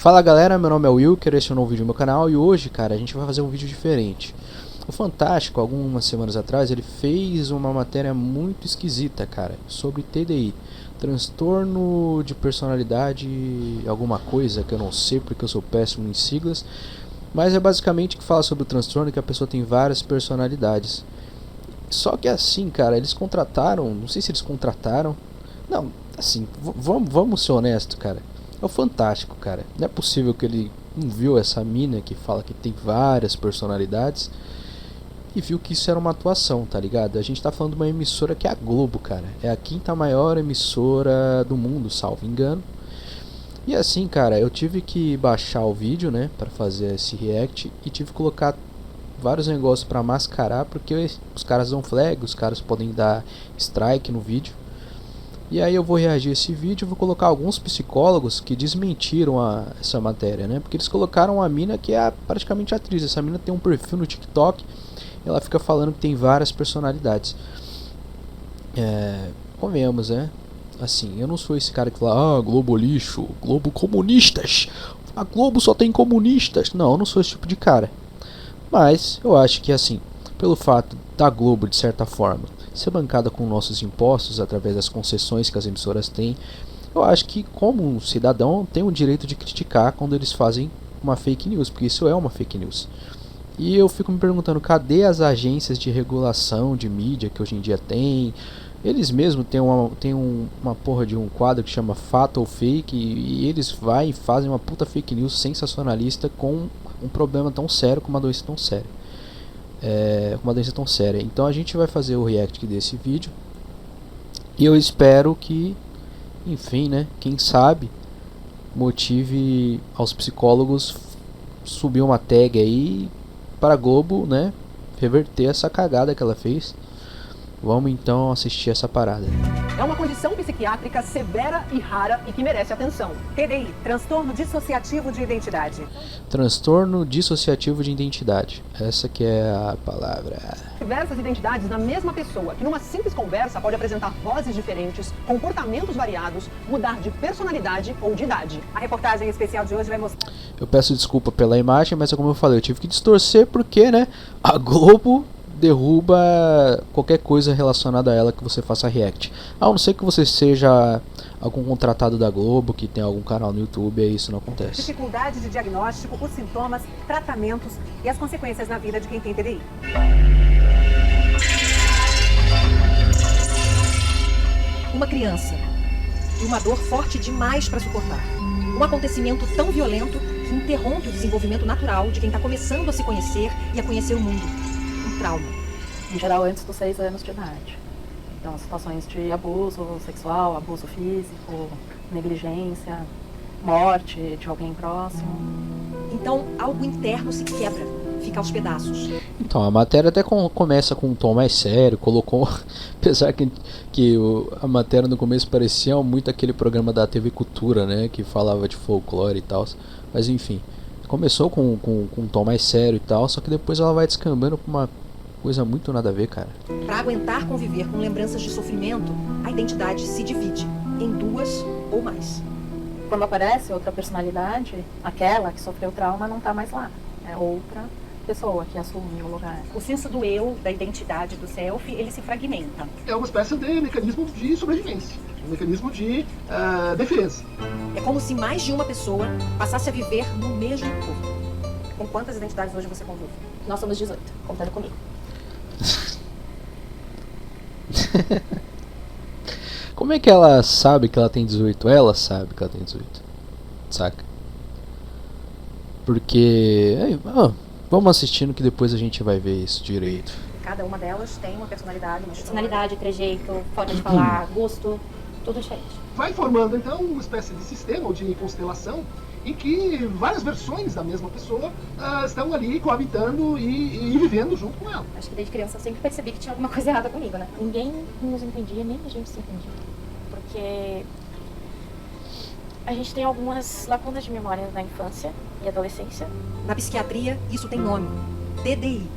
Fala galera, meu nome é Wilker, esse é um novo vídeo no meu canal e hoje, cara, a gente vai fazer um vídeo diferente. O Fantástico, algumas semanas atrás, ele fez uma matéria muito esquisita, cara, sobre TDI, transtorno de personalidade, alguma coisa que eu não sei porque eu sou péssimo em siglas, mas é basicamente que fala sobre o transtorno que a pessoa tem várias personalidades. Só que assim, cara, eles contrataram, não sei se eles contrataram, não, assim, vamos ser honestos, cara. É o Fantástico, cara. Não é possível que ele não viu essa mina que fala que tem várias personalidades e viu que isso era uma atuação, tá ligado? A gente tá falando de uma emissora que é a Globo, cara. É a quinta maior emissora do mundo, salvo engano. E assim, cara, eu tive que baixar o vídeo, né, pra fazer esse react e tive que colocar vários negócios pra mascarar porque os caras dão flag, os caras podem dar strike no vídeo. E aí eu vou reagir a esse vídeo e vou colocar alguns psicólogos que desmentiram essa matéria, né? Porque eles colocaram a mina que é praticamente atriz. Essa mina tem um perfil no TikTok e ela fica falando que tem várias personalidades. Convenhamos, né? Assim, eu não sou esse cara que fala, Globo lixo, Globo comunistas, a Globo só tem comunistas. Não, eu não sou esse tipo de cara. Mas eu acho que assim, pelo fato da Globo, de certa forma, ser bancada com nossos impostos através das concessões que as emissoras têm, eu acho que como um cidadão tem o direito de criticar quando eles fazem uma fake news, porque isso é uma fake news. E eu fico me perguntando, cadê as agências de regulação de mídia que hoje em dia tem? Eles mesmos têm uma porra de um quadro que chama Fato ou Fake e eles vai e fazem uma puta fake news sensacionalista com um problema tão sério, com uma doença tão séria. Então a gente vai fazer o react desse vídeo e eu espero que, enfim, né, quem sabe motive aos psicólogos subir uma tag aí para a Globo, né, reverter essa cagada que ela fez. Vamos então assistir essa parada. É uma condição psiquiátrica severa e rara e que merece atenção. TDI, transtorno dissociativo de identidade. Transtorno dissociativo de identidade. Essa que é a palavra. Diversas identidades na mesma pessoa, que numa simples conversa pode apresentar vozes diferentes, comportamentos variados, mudar de personalidade ou de idade. A reportagem especial de hoje vai mostrar... Eu peço desculpa pela imagem, mas como eu falei, eu tive que distorcer porque, né, a Globo derruba qualquer coisa relacionada a ela que você faça react. A não ser que você seja algum contratado da Globo, que tem algum canal no YouTube, aí isso não acontece. Dificuldade de diagnóstico, os sintomas, tratamentos e as consequências na vida de quem tem TDI. Uma criança e uma dor forte demais para suportar. Um acontecimento tão violento que interrompe o desenvolvimento natural de quem está começando a se conhecer e a conhecer o mundo. Trauma. Em geral, antes dos 6 anos de idade. Então, situações de abuso sexual, abuso físico, negligência, morte de alguém próximo. Então, algo interno se quebra, fica aos pedaços. Então, a matéria até começa com um tom mais sério, colocou... Apesar que a matéria no começo parecia muito aquele programa da TV Cultura, né? Que falava de folclore e tal. Mas enfim, começou com um tom mais sério e tal, só que depois ela vai descambando pra uma coisa muito nada a ver, cara. Para aguentar conviver com lembranças de sofrimento, a identidade se divide em duas ou mais. Quando aparece outra personalidade, aquela que sofreu trauma não está mais lá. É outra pessoa que assume o lugar. O senso do eu, da identidade, do self, ele se fragmenta. É uma espécie de mecanismo de sobrevivência, um mecanismo de defesa. É como se mais de uma pessoa passasse a viver no mesmo corpo. Com quantas identidades hoje você convive? Nós somos 18, contando comigo. Como é que ela sabe que ela tem 18? Ela sabe que ela tem 18, saca? Porque... vamos assistindo que depois a gente vai ver isso direito. Cada uma delas tem uma personalidade, trejeito, forma de falar, gosto, tudo diferente. Vai formando, então, uma espécie de sistema ou de constelação em que várias versões da mesma pessoa estão ali coabitando e vivendo junto com ela. Acho que desde criança eu sempre percebi que tinha alguma coisa errada comigo, né? Ninguém nos entendia, nem a gente se entendia. Porque a gente tem algumas lacunas de memória na infância e adolescência. Na psiquiatria, isso tem nome: TDI.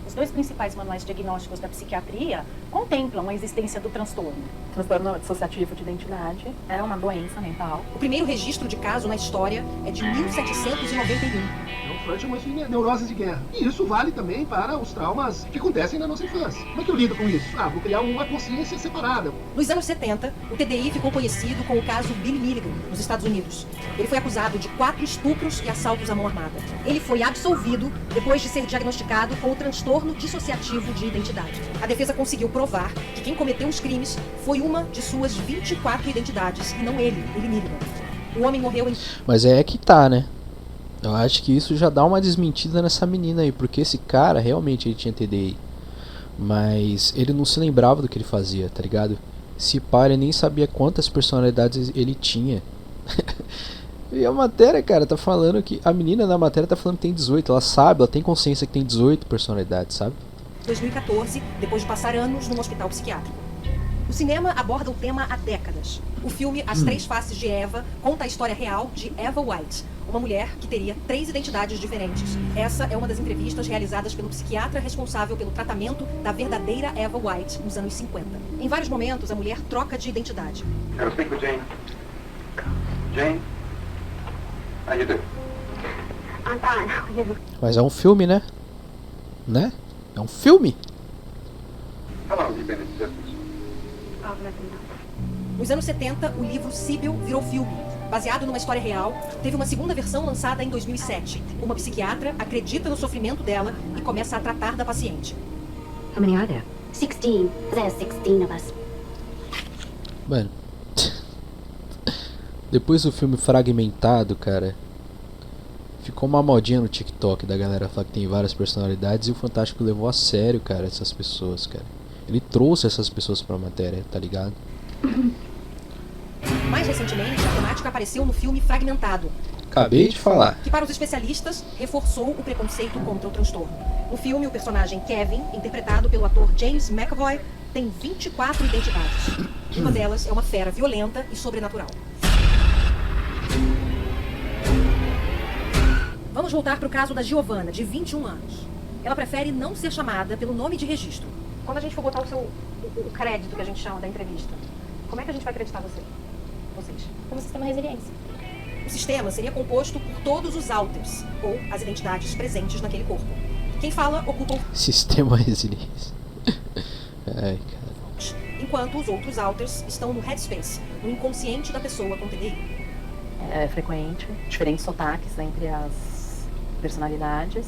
Os 2 principais manuais diagnósticos da psiquiatria contemplam a existência do transtorno. O transtorno dissociativo de identidade é uma doença mental. O primeiro registro de caso na história é de 1791. Freud chamou isso de neurose de guerra. E isso vale também para os traumas que acontecem na nossa infância. Como é que eu lido com isso? Vou criar uma consciência separada. Nos anos 70, o TDI ficou conhecido com o caso Billy Milligan, nos Estados Unidos. Ele foi acusado de 4 estupros e assaltos à mão armada. Ele foi absolvido depois de ser diagnosticado com o transtorno dissociativo de identidade. A defesa conseguiu provar que quem cometeu os crimes foi uma de suas 24 identidades e não ele, Billy Milligan. O homem morreu em... Mas é que tá, né? Eu acho que isso já dá uma desmentida nessa menina aí, porque esse cara realmente ele tinha TDI. Mas ele não se lembrava do que ele fazia, tá ligado? Esse pá, ele nem sabia quantas personalidades ele tinha. E a matéria, cara, tá falando que... A menina na matéria tá falando que tem 18. Ela sabe, ela tem consciência que tem 18 personalidades, sabe? 2014, depois de passar anos num hospital psiquiátrico. O cinema aborda o tema há décadas. O filme As Três Faces de Eva conta a história real de Eva White, uma mulher que teria 3 identidades diferentes. Essa é uma das entrevistas realizadas pelo psiquiatra responsável pelo tratamento da verdadeira Eva White nos anos 50. Em vários momentos, a mulher troca de identidade. Can I speak with Jane? Jane? How you doing? I'm fine. How are you? Mas é um filme, né? Né? É um filme. How long have you been in existence? I've lived in that. Nos anos 70, o livro Sibyl virou filme. Baseado numa história real, teve uma segunda versão lançada em 2007. Uma psiquiatra acredita no sofrimento dela e começa a tratar da paciente. How many are there? 16. There's 16 of us. Mano. Depois do filme fragmentado, cara, ficou uma modinha no TikTok da galera falar que tem várias personalidades, e o Fantástico levou a sério, cara, essas pessoas, cara. Ele trouxe essas pessoas pra matéria, tá ligado? Mais recentemente, a temática apareceu no filme Fragmentado, Acabei de falar. que para os especialistas reforçou o preconceito contra o transtorno. No filme, o personagem Kevin, interpretado pelo ator James McAvoy, tem 24 identidades. Uma delas é uma fera violenta e sobrenatural. Vamos voltar para o caso da Giovanna, de 21 anos. Ela prefere não ser chamada pelo nome de registro. Quando a gente for botar o crédito que a gente chama da entrevista, como é que a gente vai acreditar vocês? Como sistema resiliência. O sistema seria composto por todos os alters, ou as identidades presentes naquele corpo. Quem fala ocupa o Sistema resiliência. Ai, cara. enquanto os outros alters estão no headspace, no inconsciente da pessoa com TDI. É frequente, diferentes sotaques entre as personalidades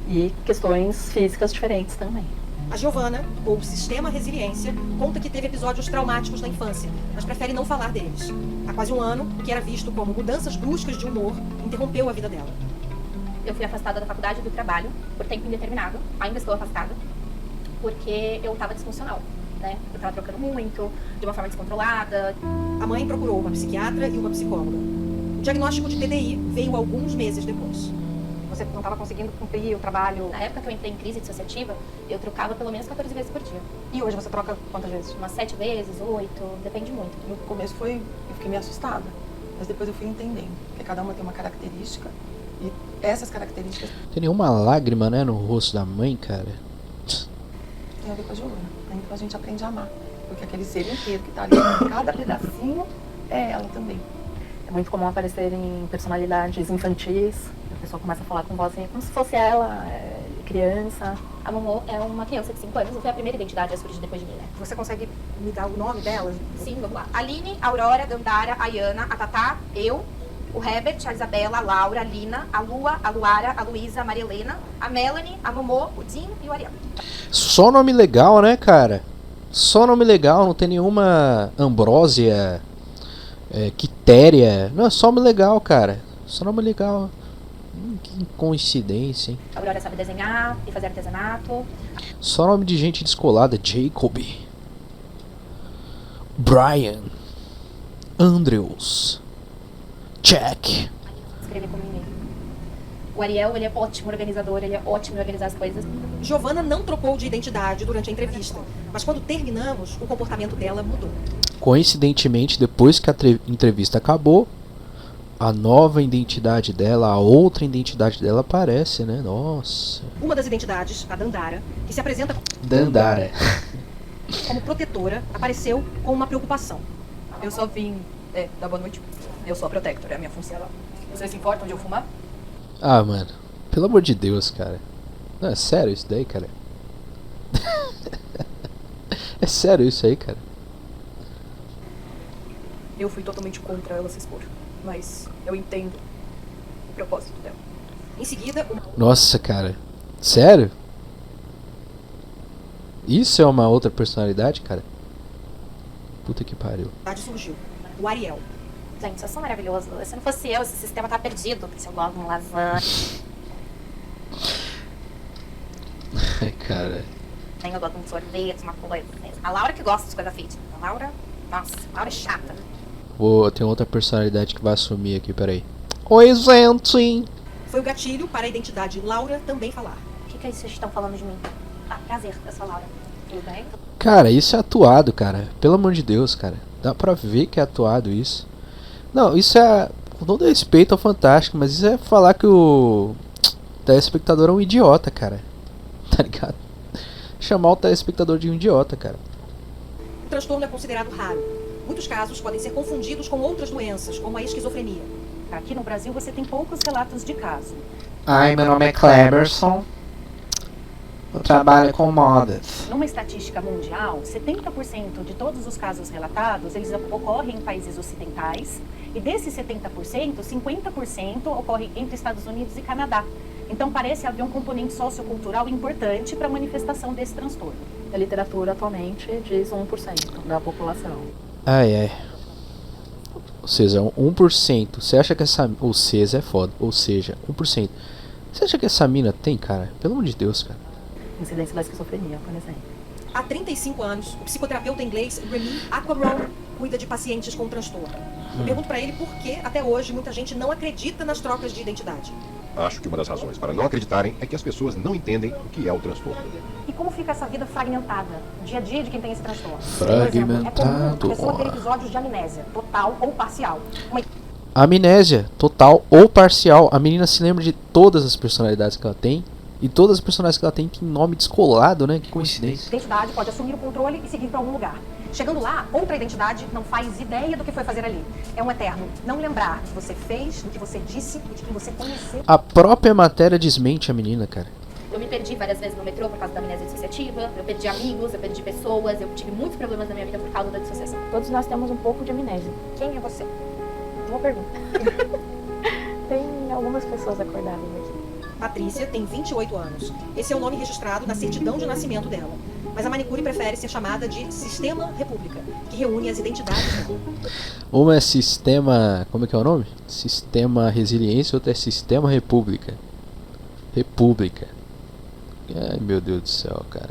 e questões físicas diferentes também. A Giovanna, ou Sistema Resiliência, conta que teve episódios traumáticos na infância, mas prefere não falar deles. Há quase um ano, o que era visto como mudanças bruscas de humor interrompeu a vida dela. Eu fui afastada da faculdade e do trabalho por tempo indeterminado. Ainda estou afastada, porque eu estava disfuncional, né? Eu estava trocando muito, de uma forma descontrolada. A mãe procurou uma psiquiatra e uma psicóloga. O diagnóstico de TDI veio alguns meses depois. Você não estava conseguindo cumprir o trabalho. Na época que eu entrei em crise dissociativa, eu trocava pelo menos 14 vezes por dia. E hoje você troca quantas vezes? Umas 7 vezes, 8, depende muito. No começo eu fiquei meio assustada, mas depois eu fui entendendo que cada uma tem uma característica e essas características Tem nenhuma lágrima, né, no rosto da mãe, cara. têm a ver com a Giovanna. Então a gente aprende a amar, porque aquele ser inteiro que tá ali, cada pedacinho é ela também. É muito comum aparecer em personalidades infantis. A pessoa começa a falar com voz como se fosse ela, criança. A Momô é uma criança de 5 anos, foi a primeira identidade a surgir depois de mim, né? Você consegue me dar o nome dela? Sim, vamos lá. Aline, Aurora, Dandara, a Ayana, a Tatá, eu, o Herbert, a Isabela, a Laura, a Lina, a Lua, a Luara, a Luísa, a Maria Helena, a Melanie, a Momô, o Dinho e o Ariel. Só nome legal, né, cara? Só nome legal, não tem nenhuma Ambrósia, Quitéria. Não, é só nome legal, cara. Só nome legal. Que coincidência, hein? A Aurora sabe desenhar e fazer artesanato. Só nome de gente descolada. Jacob, Brian, Andrews, Jack. Escrever como e-mail. O Ariel, ele é ótimo organizador, ele é ótimo em organizar as coisas. Giovanna não trocou de identidade durante a entrevista, mas quando terminamos, o comportamento dela mudou. Coincidentemente, depois que a entrevista acabou, A nova identidade dela, a outra identidade dela aparece, né? Nossa. Uma das identidades, a Dandara, que se apresenta Dandara. como protetora, apareceu com uma preocupação. Eu só vim dar boa noite. Eu sou a Protector, é a minha função. Vocês se importam de eu fumar? Ah, mano. Pelo amor de Deus, cara. Não, é sério isso daí, cara? É sério isso aí, cara? Eu fui totalmente contra ela se expor, mas eu entendo o propósito dela. Em seguida, uma Nossa, cara. Sério? Isso é uma outra personalidade, cara? Puta que pariu. identidade surgiu, o Ariel. Gente, isso é maravilhoso. Se não fosse eu, esse sistema tá perdido. Se eu gosto de um lasanha, Ai, cara. eu gosto de um sorvete, uma coisa. A Laura que gosta de coisa fit. A Laura, nossa, a Laura é chata. Tem outra personalidade que vai assumir aqui, peraí. Oi, gente! Foi o gatilho para a identidade Laura também falar. O que é isso que vocês estão falando de mim? Ah, prazer, eu sou a Laura. Tudo bem? Cara, isso é atuado, cara. Pelo amor de Deus, cara. Dá pra ver que é atuado isso. Não, isso é... Com todo respeito ao Fantástico, mas isso é falar que o telespectador é um idiota, cara. Tá ligado? Chamar o telespectador de um idiota, cara. O transtorno é considerado raro. Muitos casos podem ser confundidos com outras doenças, como a esquizofrenia. Aqui no Brasil você tem poucos relatos de caso. Ai, meu nome é Cleberson. Eu trabalho com modas. Numa estatística mundial, 70% de todos os casos relatados, eles ocorrem em países ocidentais. E desses 70%, 50% ocorrem entre Estados Unidos e Canadá. Então parece haver um componente sociocultural importante para a manifestação desse transtorno. A literatura atualmente diz 1% da população. Ai, ai. Ou seja, 1%. Você acha que essa... Ou seja, é foda. Ou seja, 1%. Você acha que essa mina tem, cara? Pelo amor de Deus, cara. Incidência da esquizofrenia, por exemplo. Há 35 anos, o psicoterapeuta inglês Remy Aquaron cuida de pacientes com transtorno. Eu pergunto pra ele por que, até hoje, muita gente não acredita nas trocas de identidade. Acho que uma das razões para não acreditarem é que as pessoas não entendem o que é o transtorno. E como fica essa vida fragmentada, o dia a dia de quem tem esse transtorno? Fragmentado. Por exemplo, é comum a pessoa ter episódios de amnésia, total ou parcial. Amnésia, total ou parcial. A menina se lembra de todas as personalidades que ela tem. E todas as personagens que ela tem nome descolado, né? Que coincidência. A identidade pode assumir o controle e seguir para algum lugar. Chegando lá, outra identidade não faz ideia do que foi fazer ali. É um eterno não lembrar do que você fez, do que você disse e de quem você conheceu. A própria matéria desmente a menina, cara. Eu me perdi várias vezes no metrô por causa da amnésia dissociativa. Eu perdi amigos, eu perdi pessoas. Eu tive muitos problemas na minha vida por causa da dissociação. Todos nós temos um pouco de amnésia. Quem é você? Boa pergunta. Tem algumas pessoas acordadas aqui. Patrícia tem 28 anos. Esse é o nome registrado na certidão de nascimento dela. Mas a manicure prefere ser chamada de Sistema República, que reúne as identidades dela. Uma é Sistema... Como é que é o nome? Sistema Resiliência, outra é Sistema República. República. Ai, meu Deus do céu, cara.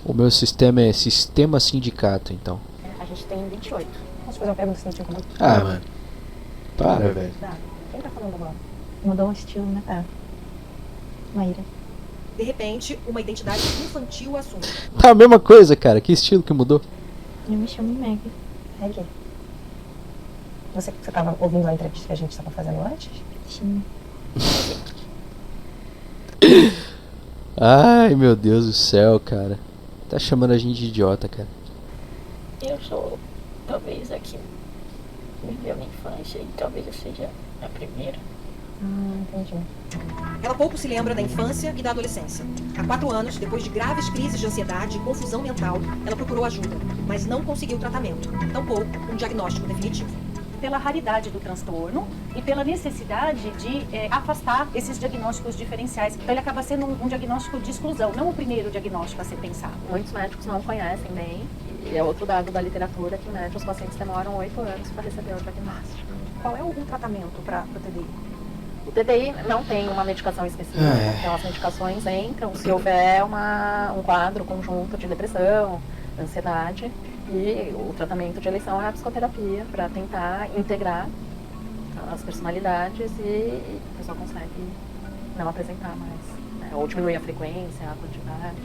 O meu sistema é Sistema Sindicato, então. A gente tem 28. Posso fazer uma pergunta se não tinha como? Ah, mano. Para, velho. Quem tá falando agora? Mudou o estilo, né? É. Maíra. De repente, uma identidade infantil assume. Tá a mesma coisa, cara. Que estilo que mudou? Eu me chamo Meg. Meg. Você tava ouvindo a entrevista que a gente tava fazendo antes? Sim. Ai, meu Deus do céu, cara. Tá chamando a gente de idiota, cara. Eu sou, talvez, aqui viveu minha infância e talvez eu seja a primeira. Entendi. Ela pouco se lembra da infância e da adolescência. Há 4 anos, depois de graves crises de ansiedade e confusão mental, ela procurou ajuda, mas não conseguiu tratamento, tampouco um diagnóstico definitivo. Pela raridade do transtorno e pela necessidade de afastar esses diagnósticos diferenciais. Então ele acaba sendo um diagnóstico de exclusão, não o primeiro diagnóstico a ser pensado. Muitos médicos não conhecem bem, e é outro dado da literatura que os pacientes demoram 8 anos para receber o diagnóstico. Qual é o tratamento para o TDI? O TDI não tem uma medicação específica, então as medicações entram se houver um quadro conjunto de depressão, ansiedade, e o tratamento de eleição é a psicoterapia para tentar integrar as personalidades e a pessoa consegue não apresentar mais, né? Ou diminuir a frequência, a quantidade.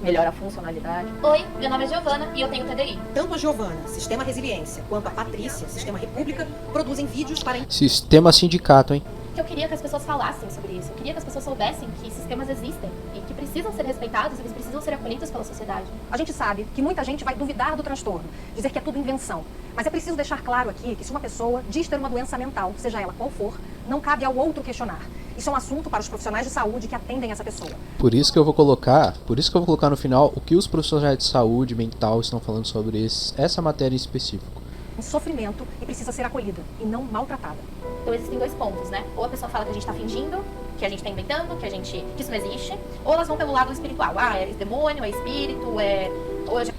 melhora a funcionalidade. Oi, meu nome é Giovana e eu tenho TDI. Tanto a Giovana, Sistema Resiliência, quanto a Patrícia, Sistema República, produzem vídeos para... Sistema Sindicato, hein? Que eu queria que as pessoas falassem sobre isso. Eu queria que as pessoas soubessem que sistemas existem e que precisam ser respeitados, eles precisam ser acolhidos pela sociedade. A gente sabe que muita gente vai duvidar do transtorno, dizer que é tudo invenção. Mas é preciso deixar claro aqui que se uma pessoa diz ter uma doença mental, seja ela qual for, não cabe ao outro questionar. Isso é um assunto para os profissionais de saúde que atendem essa pessoa. Por isso que eu vou colocar no final o que os profissionais de saúde mental estão falando sobre essa matéria em específico. Um sofrimento e precisa ser acolhida e não maltratada. Então existem dois pontos, né? Ou a pessoa fala que a gente tá fingindo, que a gente tá inventando, que isso não existe, ou elas vão pelo lado espiritual. Ah, é demônio, é espírito, ou a gente...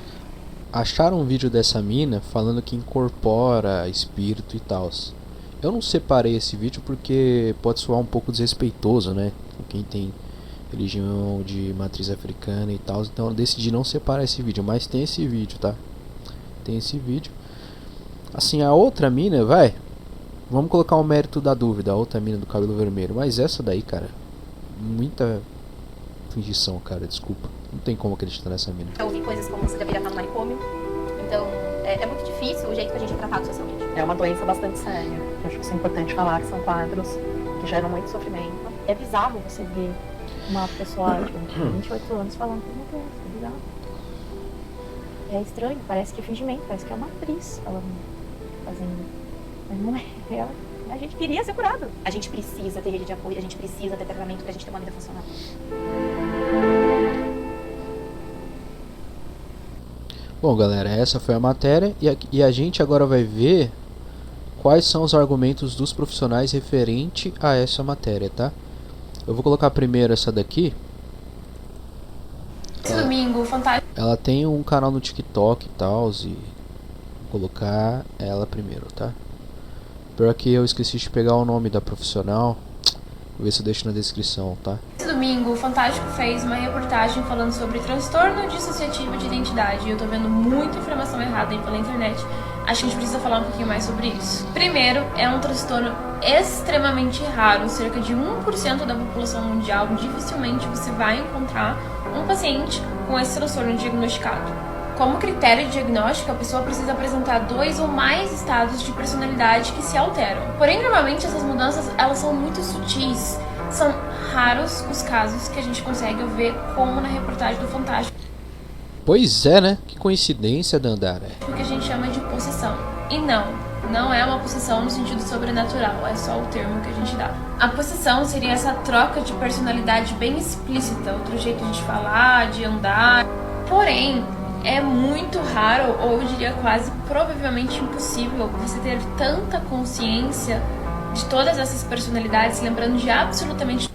Acharam um vídeo dessa mina falando que incorpora espírito e tal. Eu não separei esse vídeo porque pode soar um pouco desrespeitoso, né? Quem tem religião de matriz africana e tal. Então eu decidi não separar esse vídeo. Mas tem esse vídeo, tá? Tem esse vídeo. Assim, a outra mina, vamos colocar o mérito da dúvida. A outra mina do cabelo vermelho. Mas essa daí, cara, muita fingição, cara. Desculpa. Não tem como acreditar nessa mina. Eu ouvi coisas como você deveria estar no manicômio. Então, é muito difícil o jeito que a gente é tratado socialmente. É uma doença bastante séria. Eu acho que isso é importante falar, que são quadros que geram muito sofrimento. É bizarro você ver uma pessoa de 28 anos falando que é uma doença, é bizarro. É estranho, parece que é fingimento, parece que é uma atriz falando, fazendo. Mas não é real. A gente queria ser curado. A gente precisa ter rede de apoio, a gente precisa ter tratamento pra gente ter uma vida funcional. Bom, galera, essa foi a matéria e a gente agora vai ver quais são os argumentos dos profissionais referente a essa matéria, tá? Eu vou colocar primeiro essa daqui. Esse domingo, fantástico. Ela tem um canal no TikTok e tal, e vou colocar ela primeiro, tá? Pior que eu esqueci de pegar o nome da profissional. Vou ver se eu deixo na descrição, tá? Esse domingo, o Fantástico fez uma reportagem falando sobre transtorno dissociativo de identidade. E eu tô vendo muita informação errada aí pela internet. Acho que a gente precisa falar um pouquinho mais sobre isso. Primeiro, é um transtorno extremamente raro. Cerca de 1% da população mundial, dificilmente você vai encontrar um paciente com esse transtorno diagnosticado. Como critério de diagnóstico, a pessoa precisa apresentar 2 ou mais estados de personalidade que se alteram. Porém, normalmente essas mudanças elas são muito sutis. São raros os casos que a gente consegue ver, como na reportagem do Fantástico. Pois é, né? Que coincidência, Dandara. O que a gente chama de possessão. E não é uma possessão no sentido sobrenatural, é só o termo que a gente dá. A possessão seria essa troca de personalidade bem explícita, outro jeito de falar, de andar. Porém, é muito raro, ou eu diria quase provavelmente impossível, você ter tanta consciência de todas essas personalidades, lembrando de absolutamente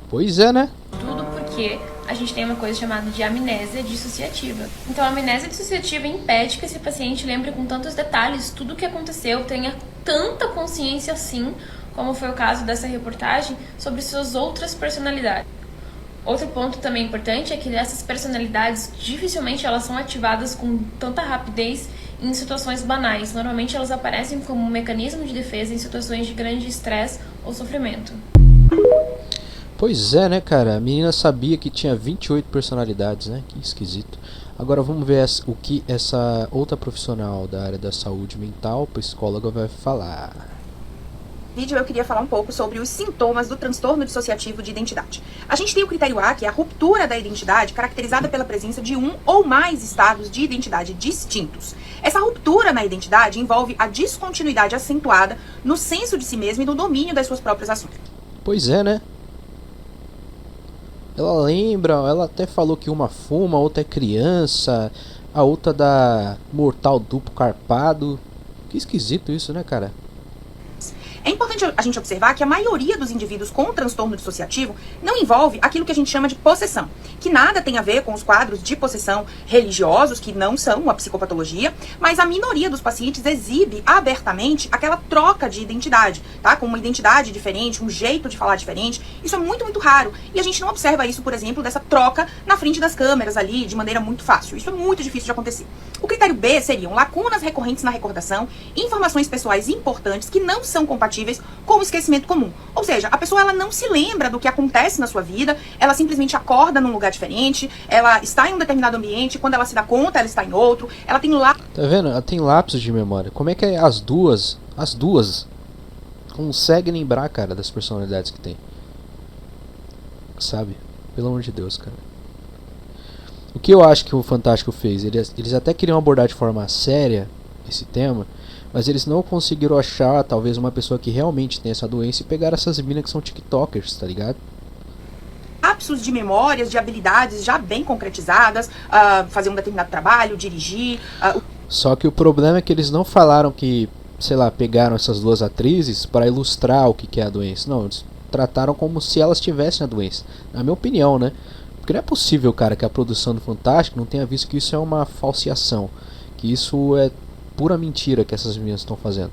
Pois é, né? tudo, porque a gente tem uma coisa chamada de amnésia dissociativa. Então a amnésia dissociativa impede que esse paciente lembre com tantos detalhes tudo o que aconteceu, tenha tanta consciência assim, como foi o caso dessa reportagem, sobre suas outras personalidades. Outro ponto também importante é que essas personalidades dificilmente elas são ativadas com tanta rapidez em situações banais. Normalmente elas aparecem como um mecanismo de defesa em situações de grande estresse ou sofrimento. Pois é, né, cara? A menina sabia que tinha 28 personalidades, né? Que esquisito. Agora vamos ver o que essa outra profissional da área da saúde mental, psicóloga, vai falar. Vídeo eu queria falar um pouco sobre os sintomas do transtorno dissociativo de identidade. A gente tem o critério A, que é a ruptura da identidade, caracterizada pela presença de um ou mais estados de identidade distintos. Essa ruptura na identidade envolve a descontinuidade acentuada no senso de si mesmo e no domínio das suas próprias ações. Pois é, né? Ela lembra, ela até falou que uma fuma, a outra é criança, a outra dá mortal duplo carpado. Que esquisito isso, né, cara? É importante a gente observar que a maioria dos indivíduos com transtorno dissociativo não envolve aquilo que a gente chama de possessão, que nada tem a ver com os quadros de possessão religiosos, que não são uma psicopatologia, mas a minoria dos pacientes exibe abertamente aquela troca de identidade, tá? Com uma identidade diferente, um jeito de falar diferente. Isso é muito, muito raro. E a gente não observa isso, por exemplo, dessa troca na frente das câmeras ali, de maneira muito fácil. Isso é muito difícil de acontecer. O critério B seriam lacunas recorrentes na recordação, informações pessoais importantes que não são compatíveis com o esquecimento comum. Ou seja, a pessoa ela não se lembra do que acontece na sua vida, ela simplesmente acorda num lugar diferente, ela está em um determinado ambiente, quando ela se dá conta, ela está em outro, ela tem lá... Tá vendo? Ela tem lapsos de memória. Como é que as duas conseguem lembrar, cara, das personalidades que tem? Sabe? Pelo amor de Deus, cara. O que eu acho que o Fantástico fez? Eles até queriam abordar de forma séria esse tema, mas eles não conseguiram achar, talvez, uma pessoa que realmente tem essa doença e pegar essas minas que são tiktokers, tá ligado? Lapsos de memórias, de habilidades já bem concretizadas, fazer um determinado trabalho, dirigir... Só que o problema é que eles não falaram que, sei lá, pegaram essas duas atrizes para ilustrar o que é a doença. Não, eles trataram como se elas tivessem a doença. Na minha opinião, né? Porque não é possível, cara, que a produção do Fantástico não tenha visto que isso é uma falseação. Que isso é pura mentira que essas meninas estão fazendo.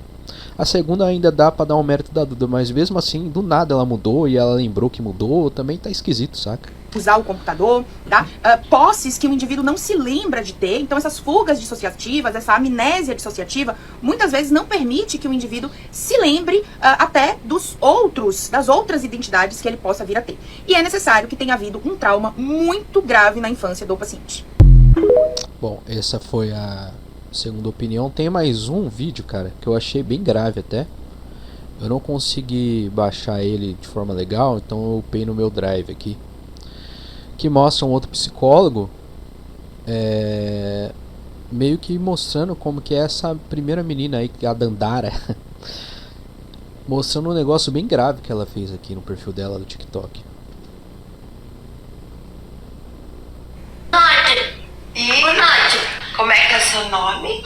A segunda ainda dá pra dar um mérito da Duda, mas mesmo assim, do nada ela mudou e ela lembrou que mudou, também tá esquisito, saca? Usar o computador, tá? Posses que o indivíduo não se lembra de ter. Então essas fugas dissociativas, essa amnésia dissociativa, muitas vezes não permite que o indivíduo se lembre até das outras identidades que ele possa vir a ter. E é necessário que tenha havido um trauma muito grave na infância do paciente. Bom, essa foi a segunda opinião. Tem mais um vídeo, cara, que eu achei bem grave até. Eu não consegui baixar ele de forma legal, então eu upei no meu drive aqui. Que mostra um outro psicólogo meio que mostrando como que é essa primeira menina aí, a Dandara. Mostrando um negócio bem grave que ela fez aqui no perfil dela do TikTok. Boa noite. Como é que é seu nome?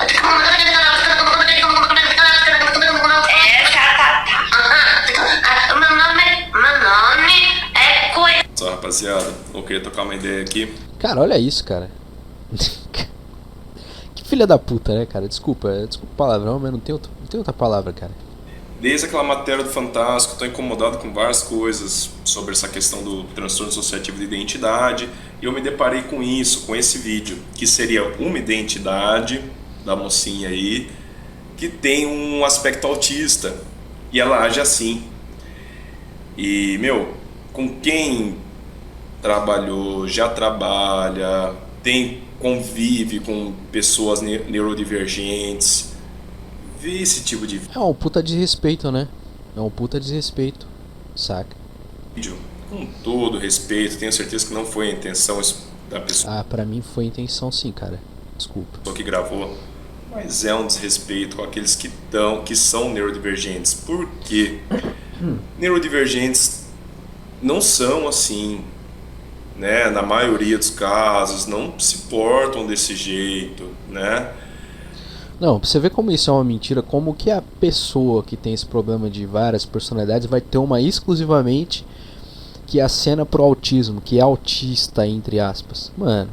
Meu nome é Coelho. Só, rapaziada, eu queria trocar uma ideia aqui. Cara, olha isso, cara. Que filha da puta, né, cara? Desculpa o palavrão, mas não tem outra palavra, cara. Desde aquela matéria do Fantástico, estou incomodado com várias coisas sobre essa questão do transtorno dissociativo de identidade. E eu me deparei com isso, com esse vídeo, que seria uma identidade da mocinha aí, que tem um aspecto autista, e ela age assim. E, com quem trabalhou, já trabalha, convive com pessoas neurodivergentes, vê esse tipo de vídeo. É um puta desrespeito, né? É um puta desrespeito, saca? Com todo respeito, tenho certeza que não foi a intenção da pessoa. Ah, pra mim foi a intenção sim, cara. Desculpa. Pessoa que gravou, mas é um desrespeito com aqueles que são neurodivergentes. Por quê? Neurodivergentes não são assim, né? Na maioria dos casos, não se portam desse jeito, né? Não, pra você ver como isso é uma mentira, como que a pessoa que tem esse problema de várias personalidades vai ter uma exclusivamente que acena pro autismo, que é autista, entre aspas. Mano,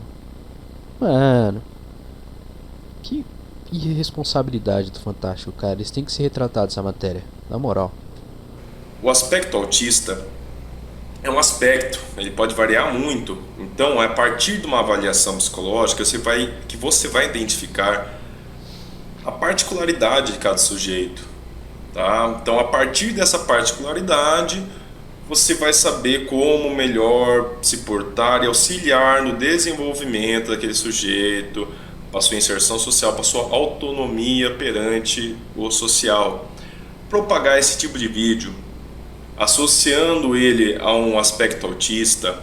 que irresponsabilidade do Fantástico, cara. Eles têm que ser retratados essa matéria, na moral. O aspecto autista é um aspecto, ele pode variar muito. Então, a partir de uma avaliação psicológica, você vai identificar a particularidade de cada sujeito, tá? Então, a partir dessa particularidade, você vai saber como melhor se portar e auxiliar no desenvolvimento daquele sujeito, para sua inserção social, para sua autonomia perante o social. Propagar esse tipo de vídeo, associando ele a um aspecto autista,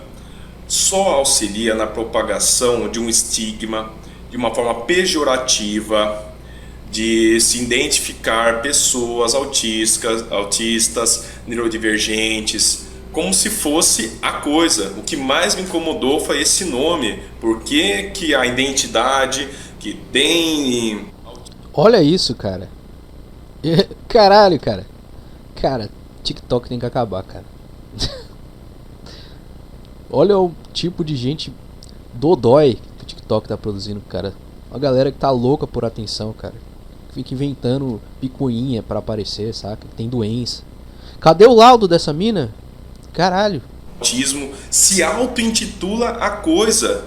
só auxilia na propagação de um estigma, de uma forma pejorativa, de se identificar pessoas autistas, neurodivergentes, como se fosse a coisa. O que mais me incomodou foi esse nome. Por que a identidade que tem... Olha isso, cara. Caralho, cara. Cara, TikTok tem que acabar, cara. Olha o tipo de gente dodói que o TikTok tá produzindo, cara. Uma galera que tá louca por atenção, cara. Fica inventando picuinha pra aparecer, saca? Tem doença. Cadê o laudo dessa mina? Caralho. Autismo se auto-intitula a coisa.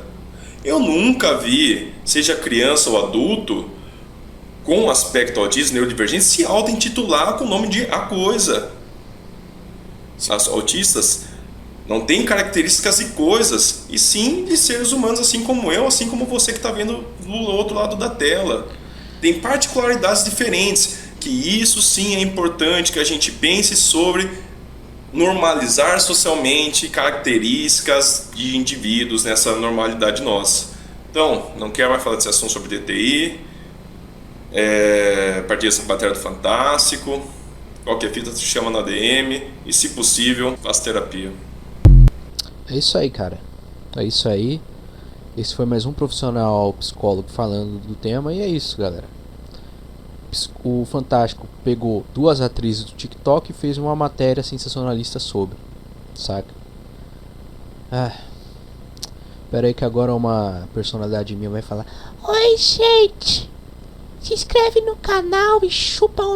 Eu nunca vi, seja criança ou adulto, com aspecto autismo, neurodivergente, se auto-intitular com o nome de a coisa. As autistas não têm características e coisas, e sim de seres humanos, assim como eu, assim como você que está vendo do outro lado da tela. Tem particularidades diferentes, que isso sim é importante que a gente pense sobre normalizar socialmente características de indivíduos nessa normalidade nossa. Então, não quero mais falar desse assunto sobre DTI, partir dessa bateria do Fantástico, qualquer fita se chama na DM e, se possível, faça terapia. É isso aí, cara. É isso aí. Esse foi mais um profissional psicólogo falando do tema, e é isso, galera. O Fantástico pegou 2 atrizes do TikTok e fez uma matéria sensacionalista sobre, saca? Pera aí que agora uma personalidade minha vai falar: Oi, gente! Se inscreve no canal e chupa o